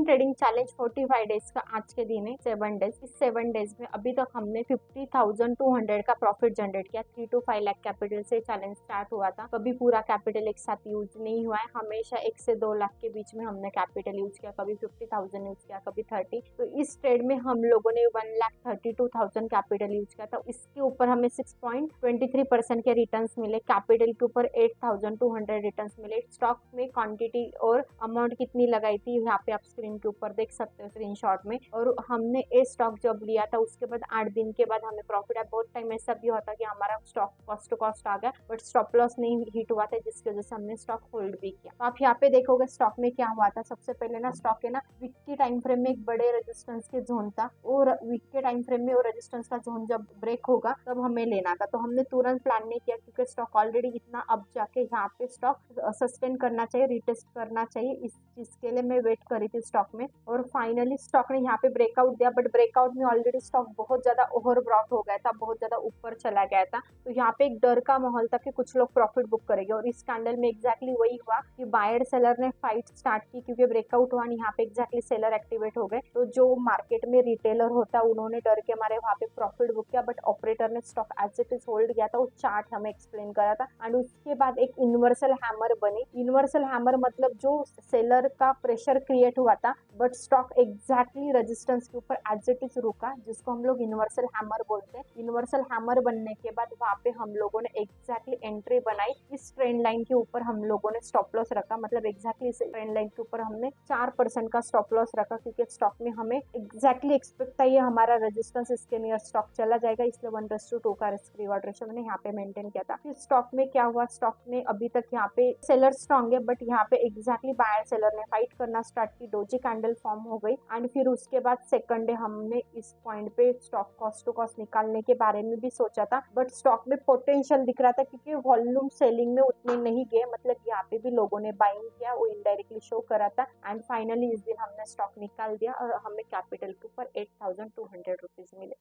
Trading challenge 45 days का आज के दिन है, 7 डेज। इस 7 डेज में अभी तक हमने 50,200 का प्रॉफिट जनरेट किया। 3 to 5 लाख कैपिटल से चैलेंज स्टार्ट हुआ था। कभी पूरा कैपिटल एक साथ यूज नहीं हुआ है, हमेशा 1 से 2 लाख के बीच में हमने कैपिटल यूज किया, कभी 50,000 यूज किया, कभी 30। तो इस ट्रेड में हम लोगों ने 1,32,000 कैपिटल यूज किया था। इसके ऊपर हमें 6.23% के रिटर्न्स मिले। कैपिटल के ऊपर 8,200 रिटर्न्स मिले। स्टॉक में क्वांटिटी और अमाउंट कितनी लगाई थी यहाँ पे आप स्क्रीन के ऊपर देख सकते हो स्क्रीनशॉट में। और हमने ये स्टॉक जब लिया था उसके बाद 8 दिन के बाद हमें प्रॉफिट आया। बहुत टाइम ऐसा भी होता कि हमारा स्टॉक कॉस्ट टू कॉस्ट आ गया बट स्टॉप लॉस नहीं हिट हुआ था, जिसकी वजह से हमने स्टॉक होल्ड भी किया। तो आप यहाँ पे देखोगे स्टॉक में क्या हुआ था। सबसे पहले ना स्टॉक है ना वीक के टाइम फ्रेम में एक बड़े रेजिस्टेंस के जोन था, और वीक के टाइम फ्रेम में वो रेजिस्टेंस का जोन जब ब्रेक होगा तब हमें लेना था। तो हमने तुरंत प्लान नहीं किया क्योंकि स्टॉक ऑलरेडी इतना अब जाके यहाँ पे स्टॉक सस्टेन करना चाहिए, रिटेस्ट करना चाहिए, इस चीज के लिए मैं वेट करी थी स्टॉक में। और फाइनली स्टॉक ने यहाँ पे ब्रेकआउट दिया, बट ब्रेकआउट में ऑलरेडी स्टॉक बहुत ज्यादा ओवरब्रॉट हो गया था, बहुत ज्यादा ऊपर चला गया था। तो यहाँ पे एक डर का माहौल था कि कुछ लोग प्रॉफिट बुक करेंगे, और इस कैंडल में एग्जैक्टली वही हुआ कि बायर सेलर ने फाइट स्टार्ट की क्योंकि ब्रेकआउट हुआ। यहाँ पे एग्जैक्टली सेलर एक्टिवेट हो गए। तो जो मार्केट में रिटेलर होता है उन्होंने डर के मारे वहाँ पे प्रॉफिट बुक किया, बट ऑपरेटर ने stock as it is hold किया था। वो चार्ट हमें एक्सप्लेन करा था। एंड उसके बाद एक यूनिवर्सल हैमर बनी। यूनिवर्सल हैमर मतलब जो सेलर का प्रेशर क्रिएट हुआ था बट स्टॉक एग्जैक्टली रेजिस्टेंस के ऊपर एज इट इज रुका, जिसको हम लोग यूनिवर्सल हैमर बोलते हैं। यूनिवर्सल हैमर बनने के बाद वहाँ पे हम लोगों ने एग्जैक्टली एंट्री बनाई। इस ट्रेंड लाइन के ऊपर हम लोगों ने स्टॉप लॉस रखा, मतलब एग्जैक्टली इस ट्रेंड लाइन के ऊपर हमने 4% का स्टॉप लॉस रखा, क्योंकि स्टॉक में हमें एग्जैक्टली एक्सपेक्ट था ये हमारा रेजिस्टेंस इसके नियर स्टॉक चला जाएगा, इसलिए 1:2 का रिस्क रिवॉर्ड रेशियो मैंने यहाँ पे मेंटेन किया था। फिर स्टॉक में क्या हुआ, स्टॉक ने अभी तक यहाँ पे सेलर स्ट्रॉन्ग है बट यहाँ पे एग्जैक्टली बायर सेलर ने फाइट करना स्टार्ट की, डोजी कैंडल फॉर्म हो गई। एंड फिर उसके बाद सेकंड डे हमने इस पॉइंट पे स्टॉक कॉस्ट टू कॉस्ट निकालने के बारे में भी सोचा था, बट स्टॉक में पोटेंशियल दिख रहा था क्योंकि वॉल्यूम सेलिंग में उतने नहीं गए, मतलब यहाँ पे भी लोगों ने बाइंग किया, वो इनडायरेक्टली शो करा था। एंड फाइनली इस दिन हमने स्टॉक निकाल दिया और हमें कैपिटल के ऊपर 8,200 रुपीज मिले।